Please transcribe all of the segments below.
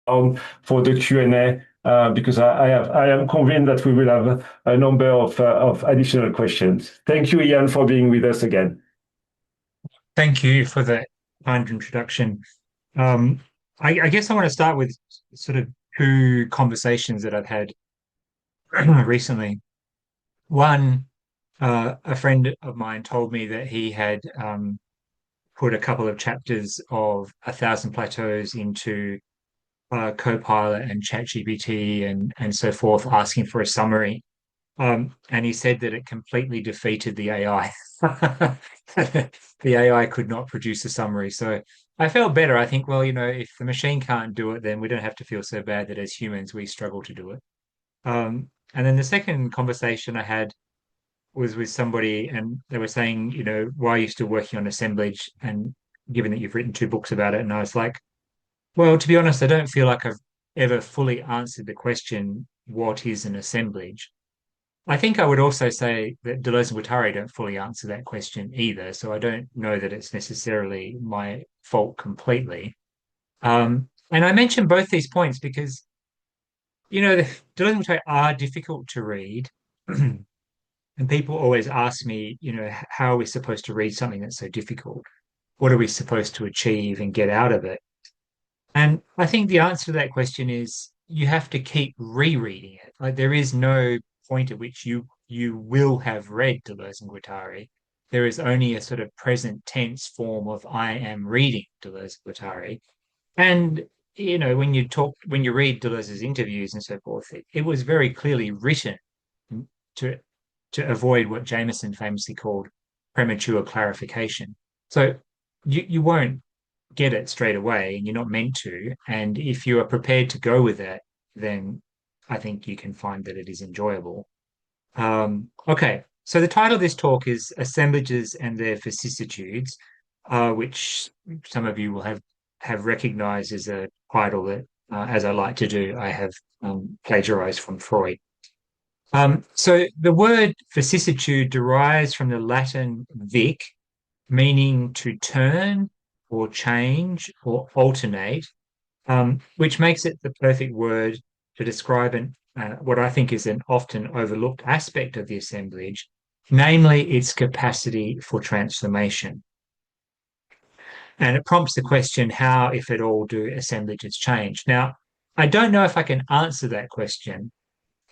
for the Q&A because I am convinced that we will have a number of additional questions. Thank you, Ian, for being with us again. Thank you for that kind introduction. Um, I guess I want to start with sort of two conversations that I've had recently. One, a friend of mine told me that he had put a couple of chapters of A Thousand Plateaus into Copilot and ChatGPT and so forth, asking for a summary. And he said that it completely defeated the AI. The AI could not produce a summary. So I felt better. I think, well, if the machine can't do it, then we don't have to feel so bad that as humans we struggle to do it. And then the second conversation I had was with somebody, and they were saying, why are you still working on assemblage? And given that you've written two books about it, and I was like, well, to be honest, I don't feel like I've ever fully answered the question, what is an assemblage? I think I would also say that Deleuze and Guattari don't fully answer that question either. So I don't know that it's necessarily my fault completely. And I mention both these points because, Deleuze and Guattari are difficult to read. And people always ask me, how are we supposed to read something that's so difficult? What are we supposed to achieve and get out of it? And I think the answer to that question is you have to keep rereading it. Like there is no point at which you will have read Deleuze and Guattari. There is only a sort of present tense form of I am reading Deleuze and Guattari. And when you read Deleuze's interviews and so forth, it was very clearly written to to avoid what Jameson famously called premature clarification. So you won't get it straight away and you're not meant to. And if you are prepared to go with it, then I think you can find that it is enjoyable. Okay, so the title of this talk is Assemblages and Their Vicissitudes, which some of you will have recognized as a title that, as I like to do, I have plagiarized from Freud. So the word vicissitude derives from the Latin vic, meaning to turn or change or alternate, which makes it the perfect word to describe what I think is an often overlooked aspect of the assemblage, namely its capacity for transformation. And it prompts the question, how, if at all, do assemblages change? Now, I don't know if I can answer that question.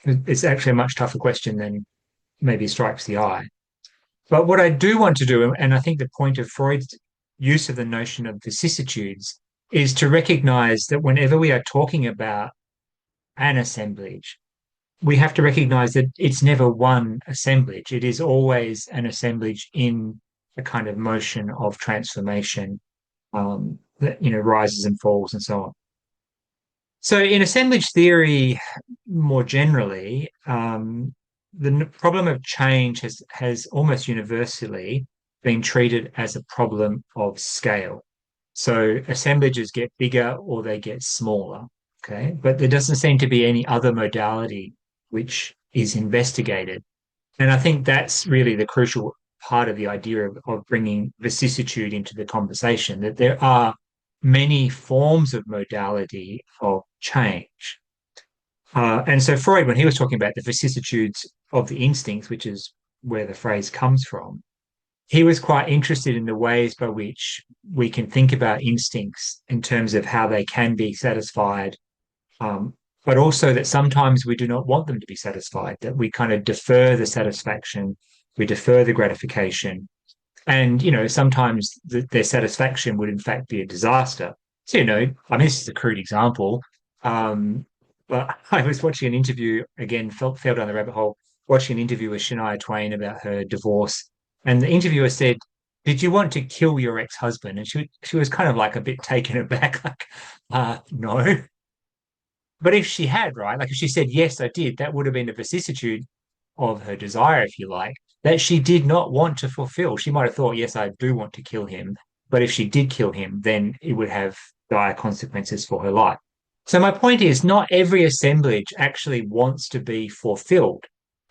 It's actually a much tougher question than maybe strikes the eye. But what I do want to do, and I think the point of Freud's use of the notion of vicissitudes, is to recognize that whenever we are talking about an assemblage, we have to recognize that it's never one assemblage. It is always an assemblage in a kind of motion of transformation that rises and falls and so on. So in assemblage theory, more generally, the problem of change has almost universally been treated as a problem of scale. So assemblages get bigger or they get smaller. Okay. But there doesn't seem to be any other modality which is investigated. And I think that's really the crucial part of the idea of bringing vicissitude into the conversation, that there are many forms of modality of change. And so Freud, when he was talking about the vicissitudes of the instincts, which is where the phrase comes from, he was quite interested in the ways by which we can think about instincts in terms of how they can be satisfied, but also that sometimes we do not want them to be satisfied, that we kind of defer the satisfaction, we defer the gratification. And, sometimes their satisfaction would in fact be a disaster. So, I mean, this is a crude example. But I was watching an interview, again, fell down the rabbit hole, watching an interview with Shania Twain about her divorce. And the interviewer said, did you want to kill your ex-husband? And she was kind of like a bit taken aback, like, no. But if she had, right, like if she said, yes, I did, that would have been a vicissitude of her desire, if you like, that she did not want to fulfill. She might have thought, yes, I do want to kill him. But if she did kill him, then it would have dire consequences for her life. So my point is, not every assemblage actually wants to be fulfilled.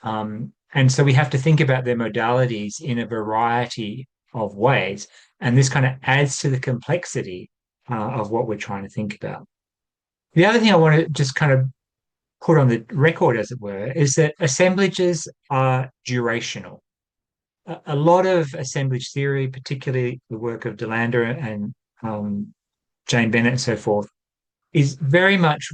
And so we have to think about their modalities in a variety of ways. And this kind of adds to the complexity of what we're trying to think about. The other thing I want to just kind of put on the record, as it were, is that assemblages are durational. A lot of assemblage theory, particularly the work of DeLander and Jane Bennett and so forth, is very much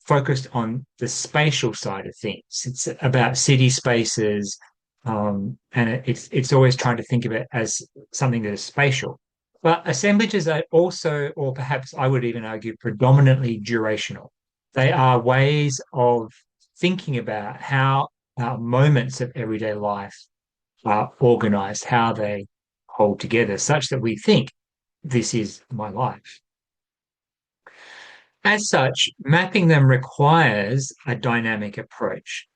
focused on the spatial side of things. It's about city spaces, and it's always trying to think of it as something that is spatial. But assemblages are also, or perhaps I would even argue, predominantly durational. They are ways of thinking about how our moments of everyday life are organized, how they hold together, such that we think this is my life. As such, mapping them requires a dynamic approach.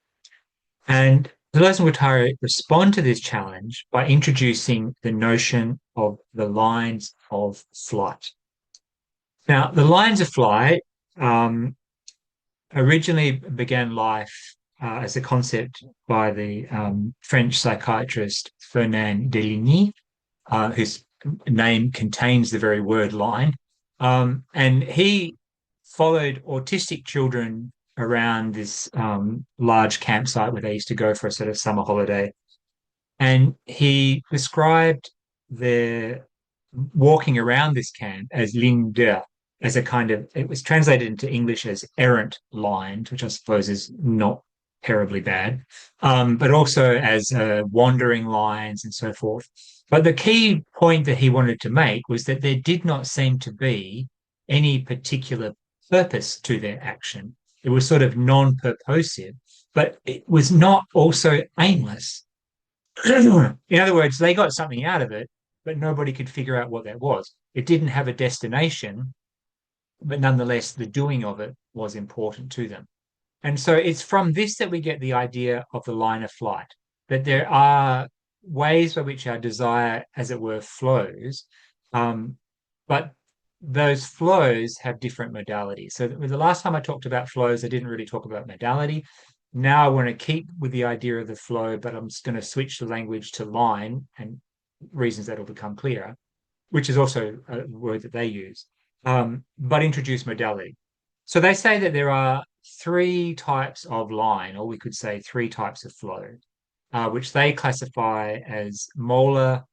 And Deleuze and Guattari respond to this challenge by introducing the notion of the lines of flight. Now, the lines of flight originally began life as a concept by the French psychiatrist Fernand Deligny, whose name contains the very word line. And he followed autistic children around this large campsite where they used to go for a sort of summer holiday. And he described their walking around this camp as ligne d'eau, as a kind of, it was translated into English as errant lines, which I suppose is not terribly bad, but also as wandering lines and so forth. But the key point that he wanted to make was that there did not seem to be any particular purpose to their action. It was sort of non-purposive, but it was not also aimless. In other words, they got something out of it, but nobody could figure out what that was. It didn't have a destination, but nonetheless, the doing of it was important to them. And so it's from this that we get the idea of the line of flight, that there are ways by which our desire, as it were, flows, but those flows have different modalities. So the last time I talked about flows, I didn't really talk about modality. Now I want to keep with the idea of the flow, but I'm just going to switch the language to line and reasons that will become clearer, which is also a word that they use, but introduce modality. So they say that there are three types of line, or we could say three types of flow, which they classify as molar,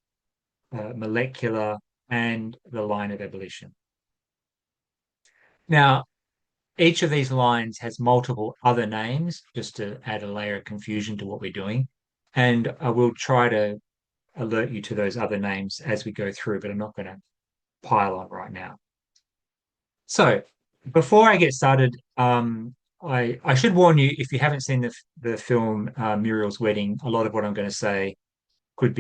molecular, and the line of ebullition. Now, each of these lines has multiple other names, just to add a layer of confusion to what we're doing. And I will try to alert you to those other names as we go through, but I'm not going to pile on right now. So before I get started, I should warn you, if you haven't seen the film Muriel's Wedding, a lot of what I'm going to say could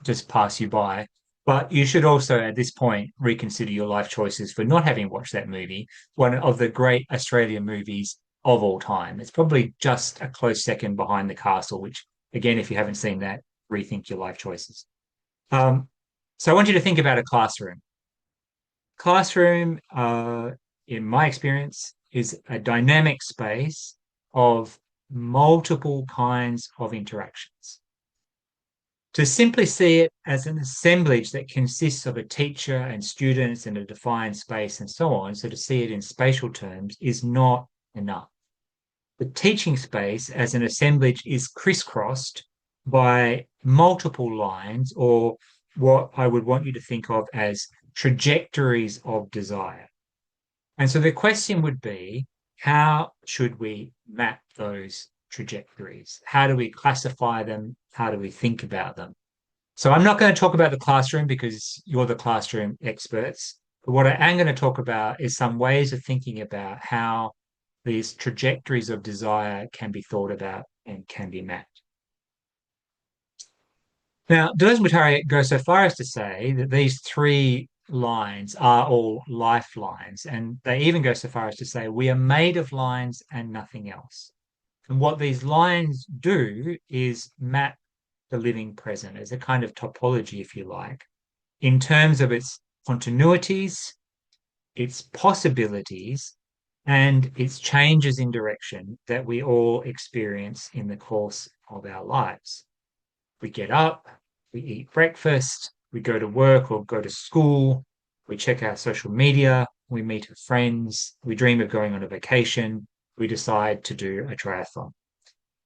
just pass you by. But you should also, at this point, reconsider your life choices for not having watched that movie, one of the great Australian movies of all time. It's probably just a close second behind The Castle, which, again, if you haven't seen that, rethink your life choices. So I want you to think about a classroom. Classroom, in my experience, is a dynamic space of multiple kinds of interactions. To simply see it as an assemblage that consists of a teacher and students in a defined space and so on, so to see it in spatial terms is not enough. The teaching space as an assemblage is crisscrossed by multiple lines, or what I would want you to think of as trajectories of desire. And so the question would be, how should we map those trajectories? How do we classify them? How do we think about them? So I'm not going to talk about the classroom because you're the classroom experts. But what I am going to talk about is some ways of thinking about how these trajectories of desire can be thought about and can be mapped. Now, Deleuze and Guattari go so far as to say that these three lines are all lifelines, and they even go so far as to say we are made of lines and nothing else. And what these lines do is map the living present as a kind of topology, if you like, in terms of its continuities, its possibilities, and its changes in direction that we all experience in the course of our lives. We get up, we eat breakfast, we go to work or go to school, we check our social media, we meet friends, we dream of going on a vacation, we decide to do a triathlon.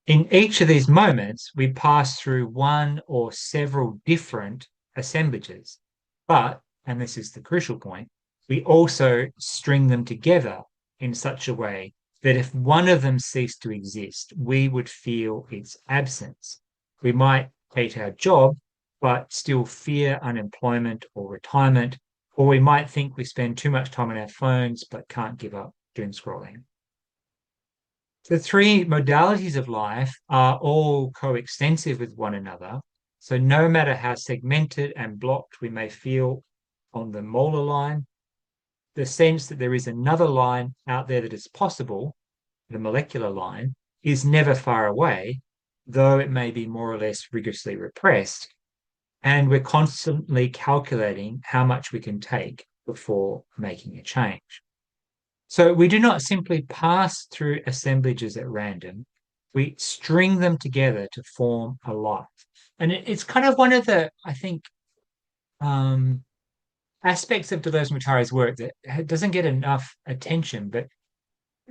In each of these moments, we pass through one or several different assemblages. But, and this is the crucial point, we also string them together in such a way that if one of them ceased to exist, we would feel its absence. We might hate our job, but still fear unemployment or retirement, or we might think we spend too much time on our phones, but can't give up doom scrolling. The three modalities of life are all coextensive with one another. So no matter how segmented and blocked we may feel on the molar line, the sense that there is another line out there that is possible, the molecular line, is never far away, though it may be more or less rigorously repressed. And we're constantly calculating how much we can take before making a change. So we do not simply pass through assemblages at random. We string them together to form a life. And it's kind of one of the, I think, um, aspects of Deleuze and Guattari's work that doesn't get enough attention, but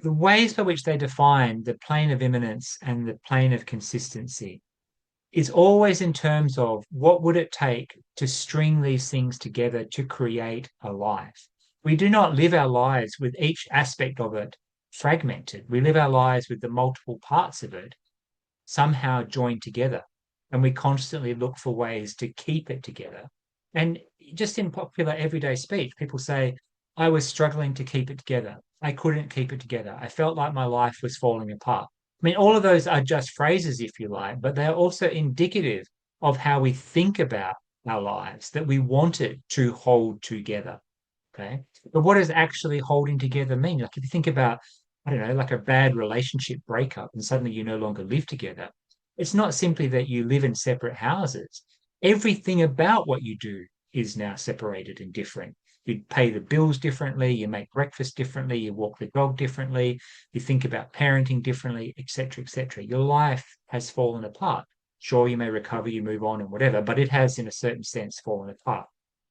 the ways by which they define the plane of immanence and the plane of consistency is always in terms of what would it take to string these things together to create a life. We do not live our lives with each aspect of it fragmented. We live our lives with the multiple parts of it somehow joined together. And we constantly look for ways to keep it together. And just in popular everyday speech, people say, I was struggling to keep it together. I couldn't keep it together. I felt like my life was falling apart. I mean, all of those are just phrases, if you like, but they're also indicative of how we think about our lives, that we want it to hold together. Okay. But what does actually holding together mean? Like if you think about, I don't know, like a bad relationship breakup and suddenly you no longer live together, it's not simply that you live in separate houses. Everything about what you do is now separated and different. You pay the bills differently, you make breakfast differently, you walk the dog differently, you think about parenting differently, etc., etc. Your life has fallen apart. Sure, you may recover, you move on and whatever, but it has, in a certain sense, fallen apart.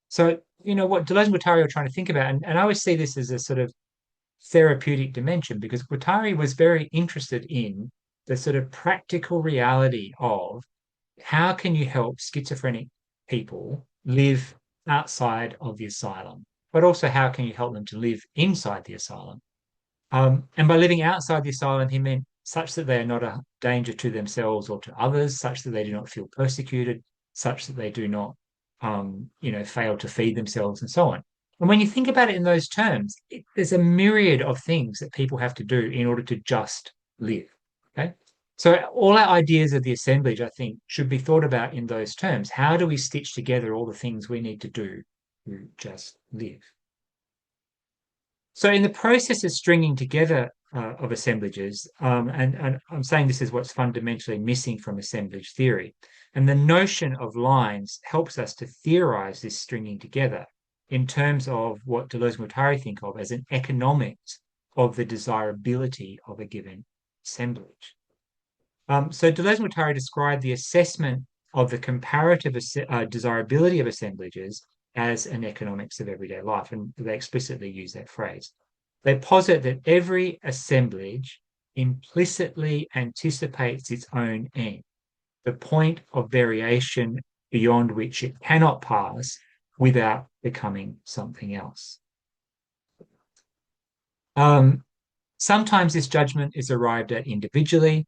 So, what Deleuze and Guattari are trying to think about, and I always see this as a sort of therapeutic dimension because Guattari was very interested in the sort of practical reality of how can you help schizophrenic people live outside of the asylum, but also how can you help them to live inside the asylum? And by living outside the asylum, he meant such that they are not a danger to themselves or to others, such that they do not feel persecuted, such that they do not, fail to feed themselves and so on. And when you think about it in those terms, there's a myriad of things that people have to do in order to just live. Okay. So all our ideas of the assemblage, I think, should be thought about in those terms. How do we stitch together all the things we need to do to just live? So in the process of stringing together of assemblages, and I'm saying this is what's fundamentally missing from assemblage theory, and the notion of lines helps us to theorize this stringing together in terms of what Deleuze and Guattari think of as an economics of the desirability of a given assemblage. So Deleuze and Guattari described the assessment of the comparative desirability of assemblages as an economics of everyday life, and they explicitly use that phrase. They posit that every assemblage implicitly anticipates its own end, the point of variation beyond which it cannot pass without becoming something else. Sometimes this judgment is arrived at individually,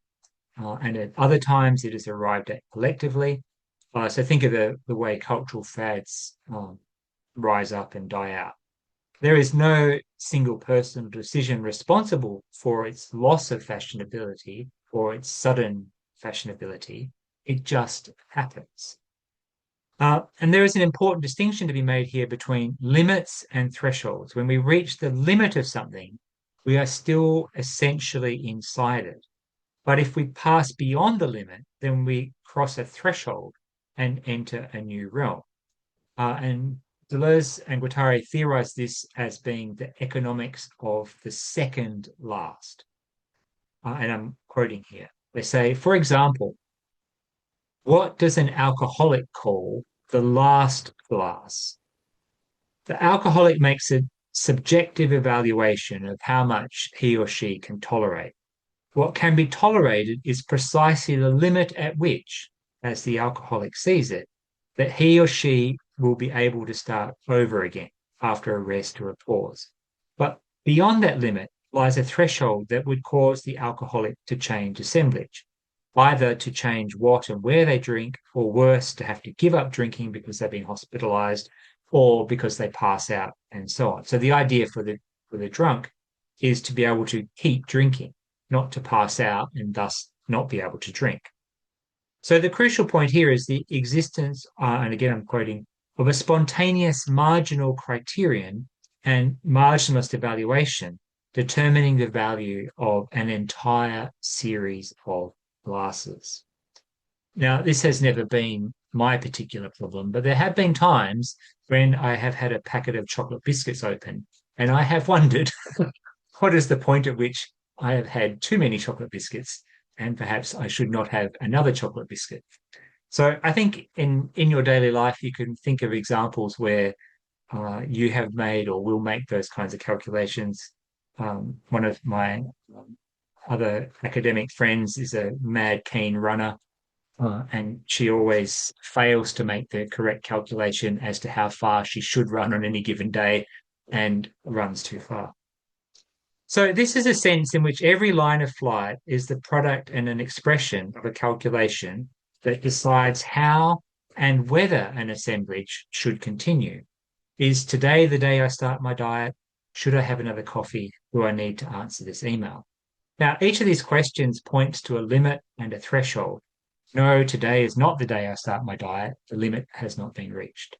and at other times it is arrived at collectively. So think of the way cultural fads rise up and die out. There is no single personal decision responsible for its loss of fashionability or its sudden fashionability. It just happens. And there is an important distinction to be made here between limits and thresholds. When we reach the limit of something, we are still essentially inside it. But if we pass beyond the limit, then we cross a threshold and enter a new realm. And Deleuze and Guattari theorize this as being the economics of the second last. And I'm quoting here. They say, for example, what does an alcoholic call the last glass? The alcoholic makes a subjective evaluation of how much he or she can tolerate. What can be tolerated is precisely the limit at which, as the alcoholic sees it, that he or she will be able to start over again after a rest or a pause. But beyond that limit lies a threshold that would cause the alcoholic to change assemblage, either to change what and where they drink, or worse, to have to give up drinking because they've been hospitalized or because they pass out and so on. So the idea for the drunk is to be able to keep drinking, not to pass out and thus not be able to drink. So the crucial point here is the existence, and again I'm quoting, of a spontaneous marginal criterion and marginalist evaluation determining the value of an entire series of glasses. Now, this has never been my particular problem, but there have been times when I have had a packet of chocolate biscuits open and I have wondered what is the point at which I have had too many chocolate biscuits and perhaps I should not have another chocolate biscuit. So I think in your daily life, you can think of examples where you have made or will make those kinds of calculations. One of my other academic friends is a mad keen runner, and she always fails to make the correct calculation as to how far she should run on any given day and runs too far. So this is a sense in which every line of flight is the product and an expression of a calculation that decides how and whether an assemblage should continue. Is today the day I start my diet? Should I have another coffee? Do I need to answer this email? Now, each of these questions points to a limit and a threshold. No, today is not the day I start my diet. The limit has not been reached.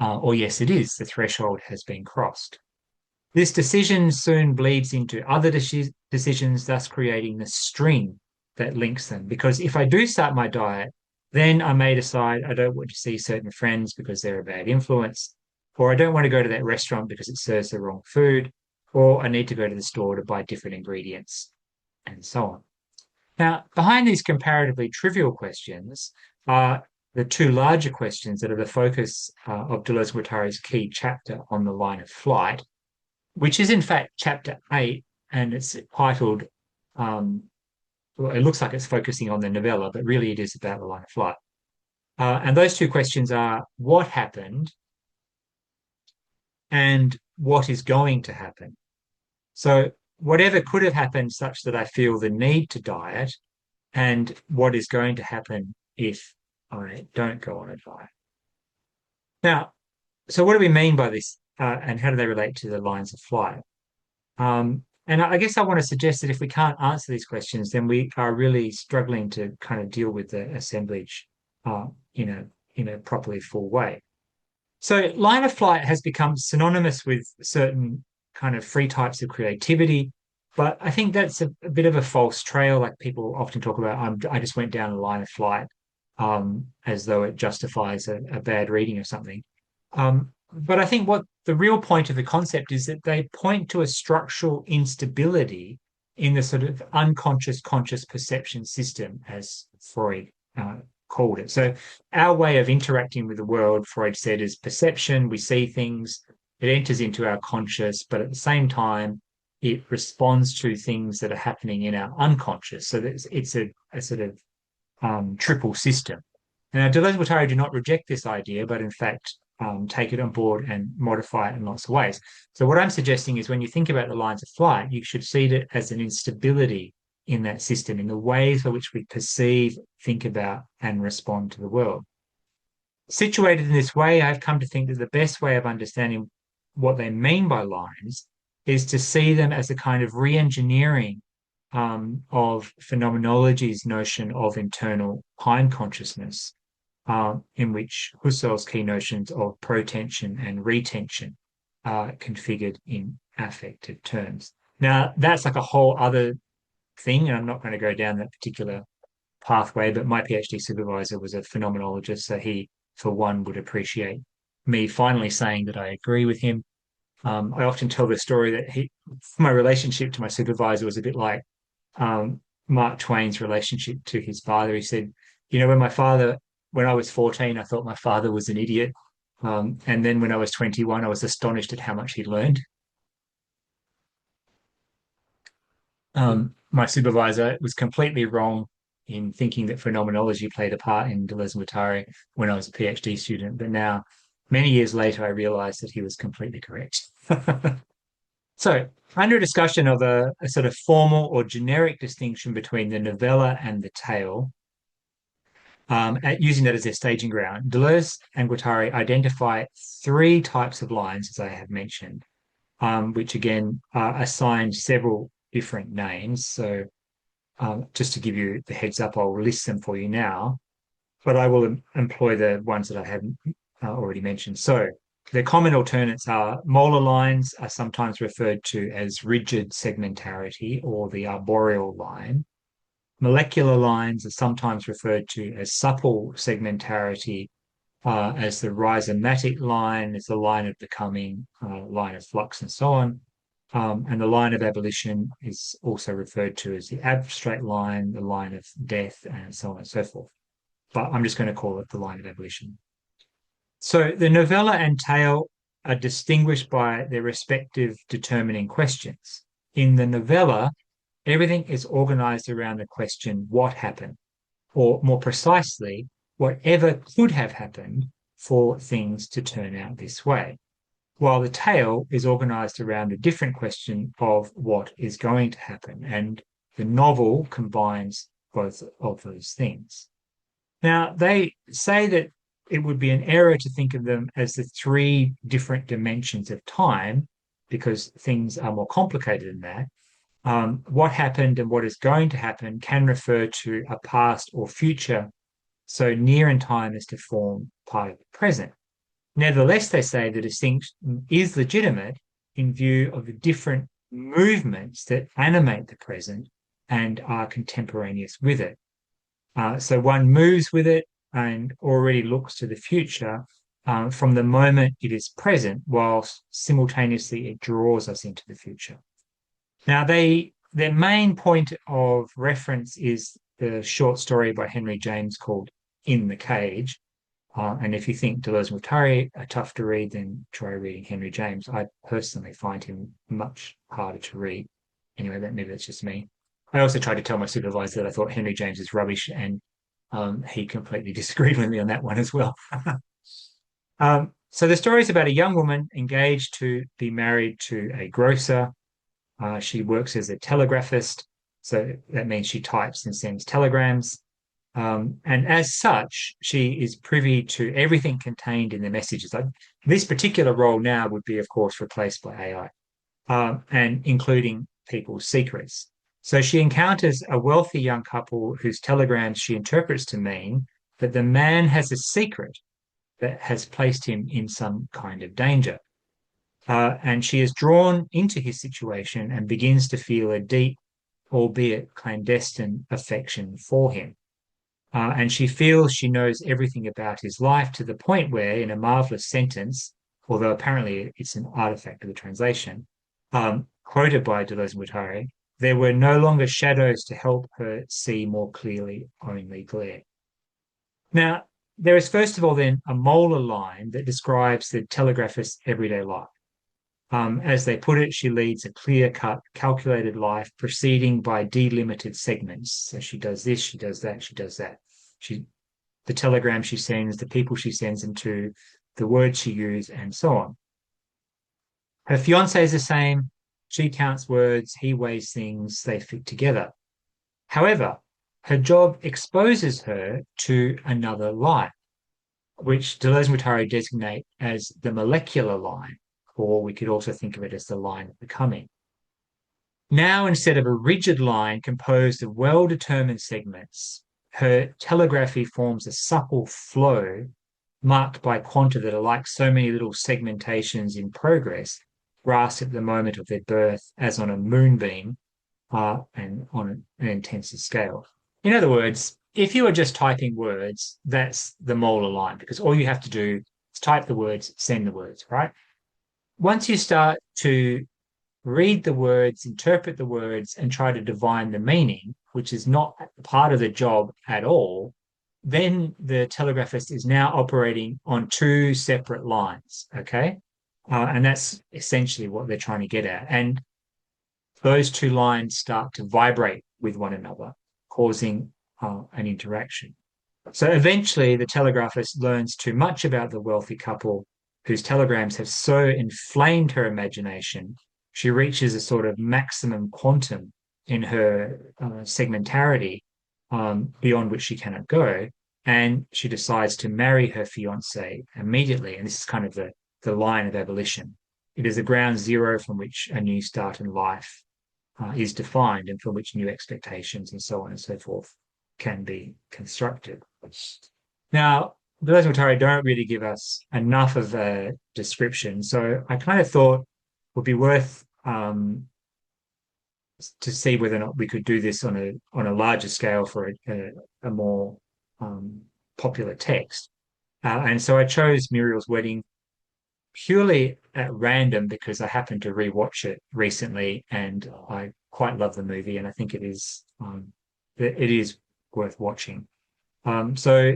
Or yes, it is. The threshold has been crossed. This decision soon bleeds into other decisions, thus creating the string that links them. Because if I do start my diet, then I may decide I don't want to see certain friends because they're a bad influence, or I don't want to go to that restaurant because it serves the wrong food, or I need to go to the store to buy different ingredients, and so on. Now, behind these comparatively trivial questions are the two larger questions that are the focus of Deleuze and Guattari's key chapter on the line of flight, which is in fact chapter 8, and it's titled, well, it looks like it's focusing on the novella, but really it is about the line of flight. And those two questions are what happened and what is going to happen. So whatever could have happened such that I feel the need to diet, and what is going to happen if I don't go on a diet. Now, so what do we mean by this, and how do they relate to the lines of flight? And I guess I want to suggest that if we can't answer these questions, then we are really struggling to kind of deal with the assemblage in a properly full way. So line of flight has become synonymous with certain kind of free types of creativity, but I think that's a bit of a false trail. Like people often talk about, I just went down a line of flight, as though it justifies a bad reading of something. But I think what the real point of the concept is that they point to a structural instability in the sort of unconscious conscious perception system, as Freud called it. So our way of interacting with the world, Freud said, is perception. We see things, it enters into our conscious, but at the same time, it responds to things that are happening in our unconscious. So it's a sort of triple system. Now, Deleuze and Guattari do not reject this idea, but in fact, take it on board and modify it in lots of ways. So what I'm suggesting is when you think about the lines of flight, you should see it as an instability in that system, in the ways by which we perceive, think about, and respond to the world. Situated in this way, I've come to think that the best way of understanding what they mean by lines is to see them as a kind of re-engineering of phenomenology's notion of internal time consciousness, in which Husserl's key notions of protension and retention are configured in affective terms. Now, that's like a whole other thing, and I'm not going to go down that particular pathway, but my PhD supervisor was a phenomenologist, so he, for one, would appreciate me finally saying that I agree with him. I often tell the story that my relationship to my supervisor was a bit like Mark Twain's relationship to his father. He said, when I was 14, I thought my father was an idiot. And then when I was 21, I was astonished at how much he learned. My supervisor was completely wrong in thinking that phenomenology played a part in Deleuze and Guattari when I was a PhD student. But now, many years later, I realized that he was completely correct. So, under discussion of a sort of formal or generic distinction between the novella and the tale, using that as their staging ground, Deleuze and Guattari identify three types of lines, as I have mentioned, which again are assigned several different names. So, just to give you the heads up, I'll list them for you now, but I will employ the ones that I haven't already mentioned. So, the common alternates are molar lines are sometimes referred to as rigid segmentarity or the arboreal line. Molecular lines are sometimes referred to as supple segmentarity, as the rhizomatic line, as the line of becoming, line of flux, and so on. And the line of abolition is also referred to as the abstract line, the line of death, and so on and so forth. But I'm just going to call it the line of abolition. So the novella and tale are distinguished by their respective determining questions. In the novella, everything is organized around the question, what happened? Or more precisely, whatever could have happened for things to turn out this way. While the tale is organized around a different question of what is going to happen. And the novel combines both of those things. Now, they say that it would be an error to think of them as the three different dimensions of time, because things are more complicated than that. What happened and what is going to happen can refer to a past or future, so near in time as to form part of the present. Nevertheless, they say the distinction is legitimate in view of the different movements that animate the present and are contemporaneous with it. So one moves with it and already looks to the future from the moment it is present, whilst simultaneously it draws us into the future. Now, their main point of reference is the short story by Henry James called In the Cage. And if you think Deleuze and Guattari are tough to read, then try reading Henry James. I personally find him much harder to read. Anyway, maybe that's just me. I also tried to tell my supervisor that I thought Henry James is rubbish, and he completely disagreed with me on that one as well. So the story is about a young woman engaged to be married to a grocer. She works as a telegraphist, so that means she types and sends telegrams. And as such, she is privy to everything contained in the messages. This particular role now would be, of course, replaced by AI, and including people's secrets. So she encounters a wealthy young couple whose telegrams she interprets to mean that the man has a secret that has placed him in some kind of danger. And she is drawn into his situation and begins to feel a deep, albeit clandestine, affection for him. And she feels she knows everything about his life to the point where, in a marvelous sentence, although apparently it's an artifact of the translation, quoted by Deleuze and Guattari, there were no longer shadows to help her see more clearly, only glare. Now, there is first of all then a molar line that describes the telegraphist's everyday life. As they put it, she leads a clear-cut, calculated life, proceeding by delimited segments. So she does this, she does that, she does that. The telegram she sends, the people she sends them to, the words she uses, and so on. Her fiancé is the same. She counts words, he weighs things, they fit together. However, her job exposes her to another line, which Deleuze and Guattari designate as the molecular line, or we could also think of it as the line of becoming. Now, instead of a rigid line composed of well-determined segments, her telegraphy forms a supple flow marked by quanta that are like so many little segmentations in progress, grasped at the moment of their birth as on a moonbeam, and on an intenser scale. In other words, if you are just typing words, that's the molar line, because all you have to do is type the words, send the words, right? Once you start to read the words, interpret the words, and try to divine the meaning, which is not part of the job at all, then the telegraphist is now operating on two separate lines, okay? And that's essentially what they're trying to get at. And those two lines start to vibrate with one another, causing an interaction. So eventually, the telegraphist learns too much about the wealthy couple whose telegrams have so inflamed her imagination, she reaches a sort of maximum quantum in her segmentarity, beyond which she cannot go. And she decides to marry her fiance immediately. And this is kind of the line of abolition. It is a ground zero from which a new start in life is defined and from which new expectations and so on and so forth can be constructed. Now, Deleuze and Guattari don't really give us enough of a description, so I kind of thought it would be worth to see whether or not we could do this on a larger scale for a more popular text. And so I chose Muriel's Wedding purely at random because I happened to rewatch it recently and I quite love the movie and I think it is worth watching. So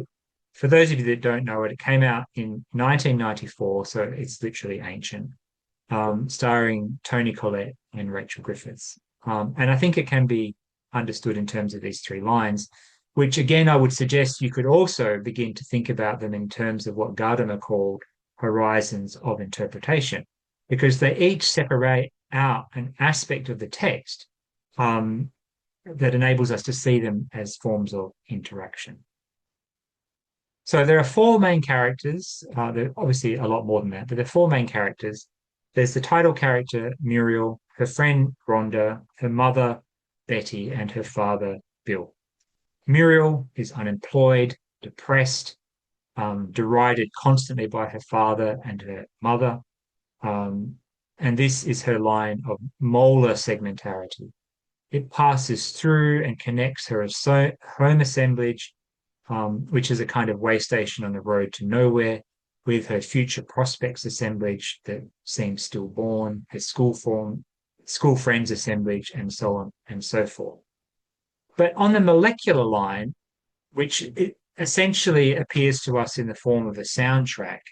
for those of you that don't know it, it came out in 1994, so it's literally ancient, starring Toni Collette and Rachel Griffiths. And I think it can be understood in terms of these three lines, which again, I would suggest you could also begin to think about them in terms of what Gadamer called horizons of interpretation, because they each separate out an aspect of the text that enables us to see them as forms of interaction. So there are four main characters. There are obviously a lot more than that, but there are four main characters. There's the title character, Muriel, her friend, Rhonda, her mother, Betty, and her father, Bill. Muriel is unemployed, depressed, derided constantly by her father and her mother. And this is her line of molar segmentarity. It passes through and connects her home assemblage, which is a kind of way station on the road to nowhere, with her future prospects assemblage that seems stillborn, her school friends assemblage, and so on and so forth. But on the molecular line, which it essentially appears to us in the form of a soundtrack,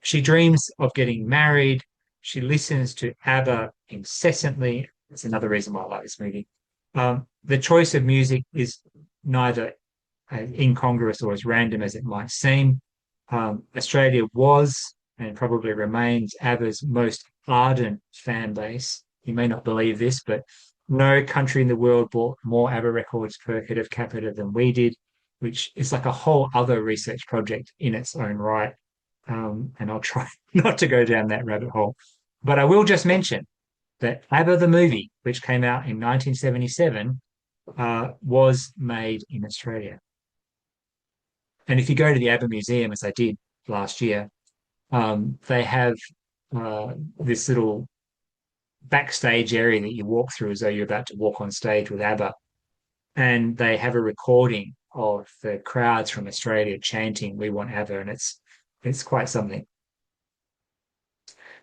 she dreams of getting married. She listens to ABBA incessantly. That's another reason why I like this movie. The choice of music is neither as incongruous or as random as it might seem. Australia was and probably remains ABBA's most ardent fan base. You may not believe this, but no country in the world bought more ABBA records per head of capita than we did, which is like a whole other research project in its own right. And I'll try not to go down that rabbit hole. But I will just mention that ABBA the movie, which came out in 1977, was made in Australia. And if you go to the ABBA Museum, as I did last year, they have this little backstage area that you walk through as though you're about to walk on stage with ABBA. And they have a recording of the crowds from Australia chanting, "We want ABBA," and it's quite something.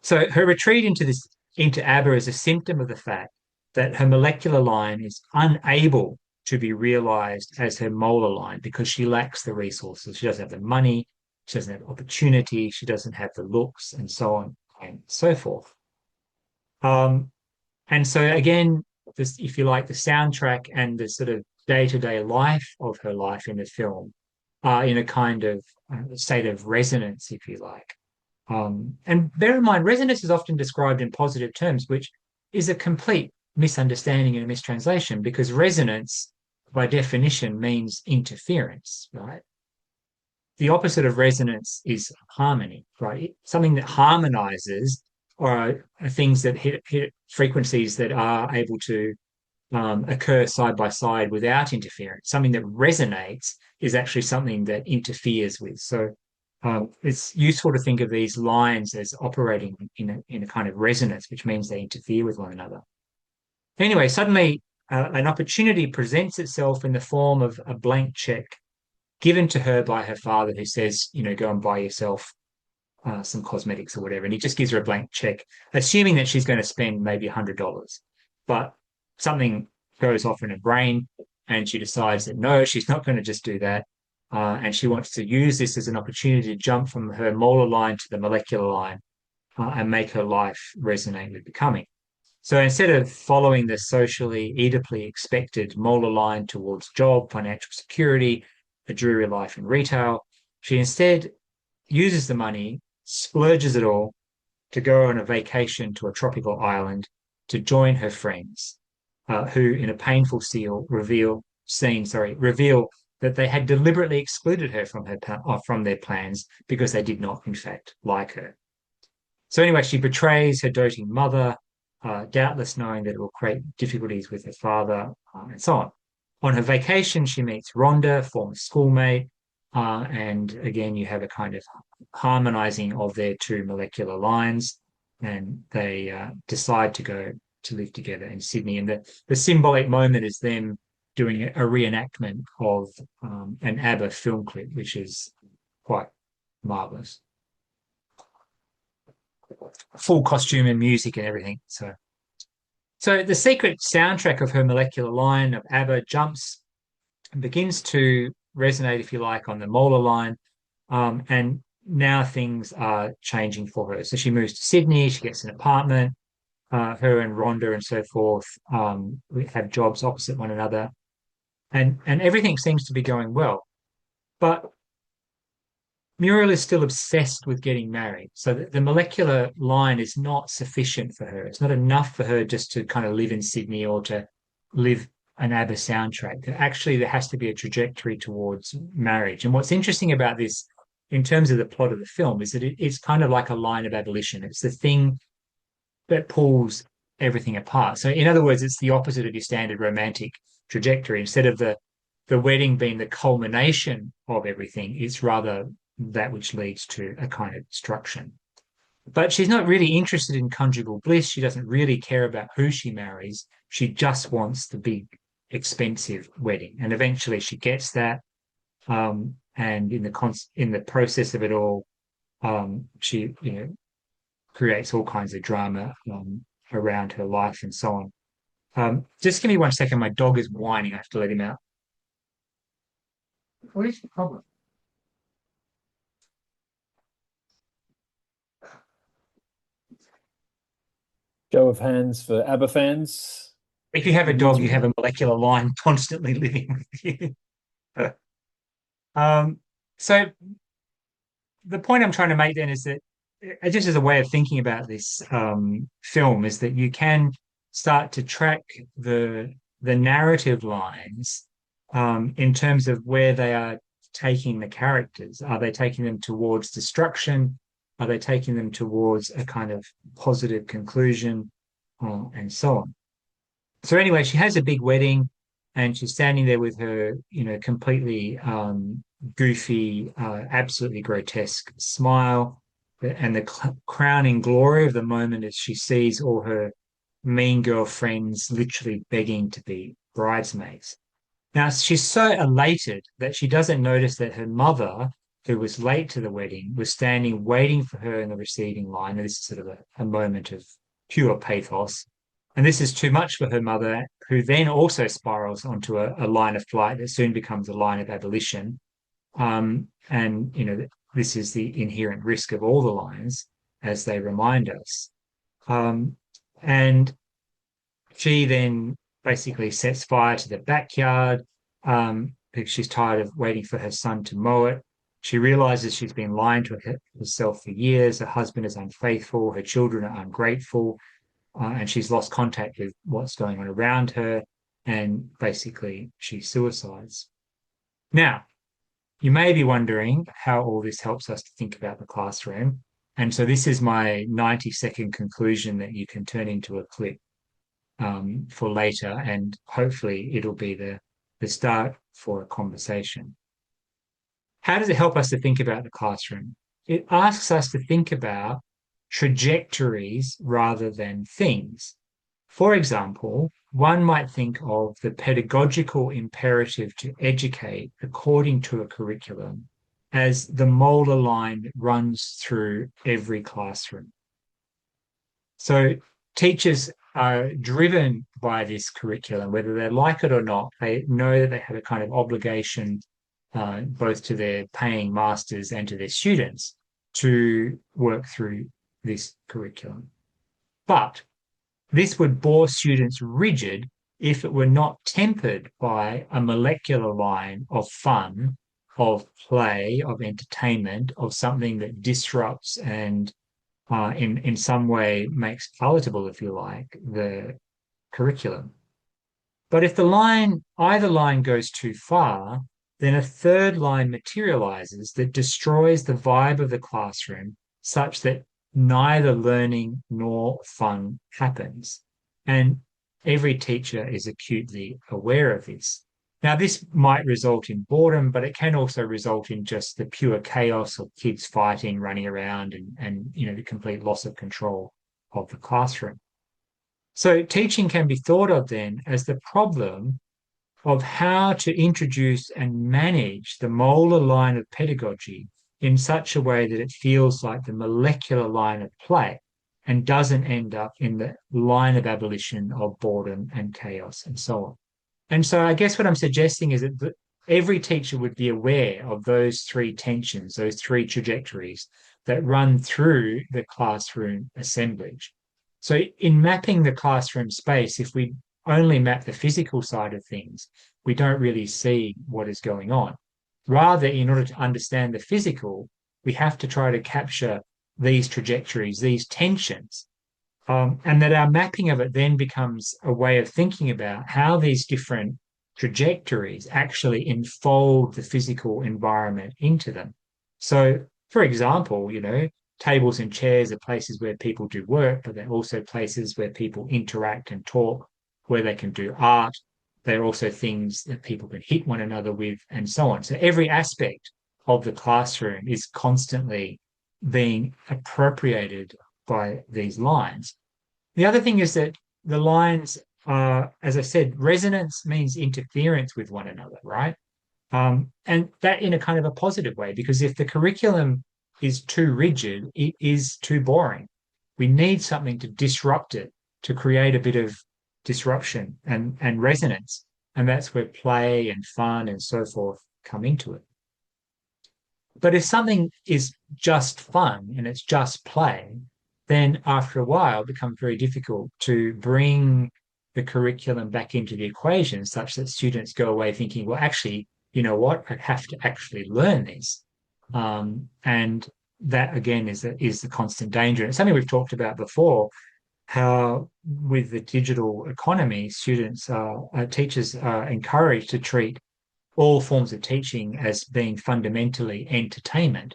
So her retreat into ABBA is a symptom of the fact that her molecular line is unable to be realized as her molar line because she lacks the resources. She doesn't have the money, she doesn't have opportunity, she doesn't have the looks, and so on and so forth. And so again, this, if you like, the soundtrack and the sort of day-to-day life of her life in the film are in a kind of state of resonance, if you like. And bear in mind, resonance is often described in positive terms, which is a complete misunderstanding and mistranslation because resonance, by definition, means interference, right? The opposite of resonance is harmony, right? Something that harmonizes are things that hit frequencies that are able to occur side by side without interference. Something that resonates is actually something that interferes with. So it's useful to think of these lines as operating in a kind of resonance, which means they interfere with one another. Anyway, suddenly an opportunity presents itself in the form of a blank check given to her by her father who says, go and buy yourself some cosmetics or whatever. And he just gives her a blank check, assuming that she's going to spend maybe $100. But something goes off in her brain and she decides that no, she's not going to just do that. And she wants to use this as an opportunity to jump from her molar line to the molecular line and make her life resonate with becoming. So instead of following the socially, Oedipally expected molar line towards job, financial security, a dreary life in retail, she instead uses the money, splurges it all to go on a vacation to a tropical island to join her friends, who, in a painful reveal that they had deliberately excluded her from their plans because they did not, in fact, like her. So anyway, she betrays her doting mother, doubtless knowing that it will create difficulties with her father, and so on. On her vacation, she meets Rhonda, former schoolmate, and again, you have a kind of harmonizing of their two molecular lines, and they decide to go to live together in Sydney. And the symbolic moment is them doing a reenactment of an ABBA film clip, which is quite marvelous. Full costume and music and everything. So the secret soundtrack of her molecular line of ABBA jumps and begins to resonate, if you like, on the molar line. And now things are changing for her. So she moves to Sydney, she gets an apartment, her and Rhonda and so forth have jobs opposite one another. And everything seems to be going well. But Muriel is still obsessed with getting married. So the molecular line is not sufficient for her. It's not enough for her just to kind of live in Sydney or to live an ABBA soundtrack. Actually, there has to be a trajectory towards marriage. And what's interesting about this, in terms of the plot of the film, is that it's kind of like a line of abolition. It's the thing that pulls everything apart. So, in other words, it's the opposite of your standard romantic trajectory. Instead of the wedding being the culmination of everything, it's rather that which leads to a kind of destruction. But she's not really interested in conjugal bliss. She doesn't really care about who she marries. She just wants the big, expensive wedding. And eventually she gets that. And in the process of it all, she creates all kinds of drama around her life and so on. Just give me 1 second. My dog is whining. I have to let him out. What is the problem? Show of hands for ABBA fans. If you have a dog, you have a molecular line constantly living with you. So the point I'm trying to make then is that just as a way of thinking about this film is that you can start to track the narrative lines in terms of where they are taking the characters. Are they taking them towards destruction? Are they taking them towards a kind of positive conclusion, and so on? So anyway, she has a big wedding, and she's standing there with her, completely goofy, absolutely grotesque smile, and the crowning glory of the moment is she sees all her mean girl friends literally begging to be bridesmaids. Now, she's so elated that she doesn't notice that her mother, who was late to the wedding, was standing waiting for her in the receiving line. And this is sort of a moment of pure pathos. And this is too much for her mother, who then also spirals onto a line of flight that soon becomes a line of abolition. And, this is the inherent risk of all the lines, as they remind us. And she then basically sets fire to the backyard because she's tired of waiting for her son to mow it. She realizes she's been lying to herself for years. Her husband is unfaithful. Her children are ungrateful. And she's lost contact with what's going on around her. And basically, she suicides. Now, you may be wondering how all this helps us to think about the classroom. And so this is my 90-second conclusion that you can turn into a clip for later. And hopefully it'll be the start for a conversation. How does it help us to think about the classroom? It asks us to think about trajectories rather than things. For example, one might think of the pedagogical imperative to educate according to a curriculum as the molar line that runs through every classroom. So teachers are driven by this curriculum, whether they like it or not. They know that they have a kind of obligation both to their paying masters and to their students to work through this curriculum. But this would bore students rigid if it were not tempered by a molecular line of fun, of play, of entertainment, of something that disrupts and in some way makes palatable, if you like, the curriculum. But if either line goes too far, then a third line materializes that destroys the vibe of the classroom such that neither learning nor fun happens. And every teacher is acutely aware of this. Now, this might result in boredom, but it can also result in just the pure chaos of kids fighting, running around, and the complete loss of control of the classroom. So teaching can be thought of then as the problem of how to introduce and manage the molar line of pedagogy in such a way that it feels like the molecular line of play and doesn't end up in the line of abolition of boredom and chaos and so on. And so I guess what I'm suggesting is that every teacher would be aware of those three tensions, those three trajectories that run through the classroom assemblage. So in mapping the classroom space, if we only map the physical side of things, we don't really see what is going on. Rather, in order to understand the physical, we have to try to capture these trajectories, these tensions, and that our mapping of it then becomes a way of thinking about how these different trajectories actually enfold the physical environment into them. So, for example, tables and chairs are places where people do work, but they're also places where people interact and talk, where they can do art. They're also things that people can hit one another with, and so on. So every aspect of the classroom is constantly being appropriated by these lines. The other thing is that the lines are, as I said, resonance means interference with one another, right? And that in a kind of a positive way, because if the curriculum is too rigid, it is too boring. We need something to disrupt it, to create a bit of disruption and resonance. And that's where play and fun and so forth come into it. But if something is just fun and it's just play, then after a while it becomes very difficult to bring the curriculum back into the equation such that students go away thinking, well, actually, you know what, I have to actually learn this. And that, again, is the constant danger. And it's something we've talked about before, how with the digital economy, teachers are encouraged to treat all forms of teaching as being fundamentally entertainment.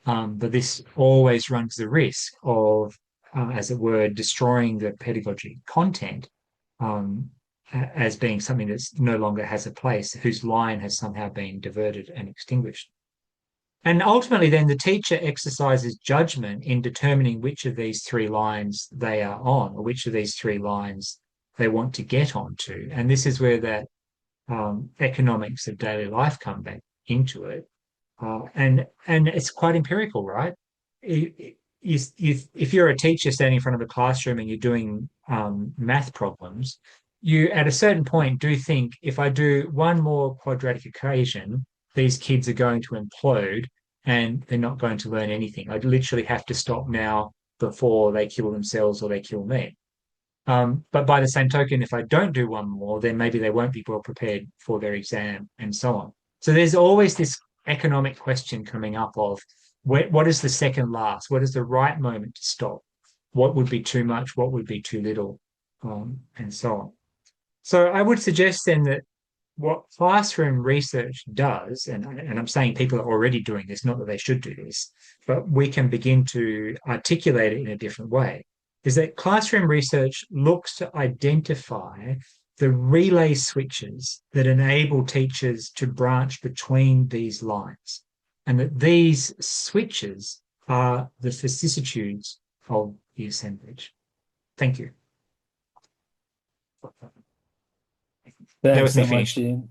But this always runs the risk of, as it were, destroying the pedagogy content as being something that no longer has a place, whose line has somehow been diverted and extinguished. And ultimately, then the teacher exercises judgment in determining which of these three lines they are on, or which of these three lines they want to get onto. And this is where that economics of daily life come back into it. And it's quite empirical, right? If you're a teacher standing in front of a classroom and you're doing math problems, you at a certain point do think, if I do one more quadratic equation, these kids are going to implode and they're not going to learn anything. I literally have to stop now before they kill themselves or they kill me. But by the same token, if I don't do one more, then maybe they won't be well prepared for their exam and so on. So there's always this economic question coming up of what is the second last? What is the right moment to stop? What would be too much? What would be too little? And so on. So I would suggest then that what classroom research does, and I'm saying people are already doing this, not that they should do this, but we can begin to articulate it in a different way, is that classroom research looks to identify the relay switches that enable teachers to branch between these lines, and that these switches are the vicissitudes of the assemblage. Thank you. Thanks so much, Ian.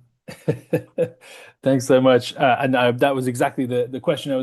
Thanks so much. And that was exactly the question I was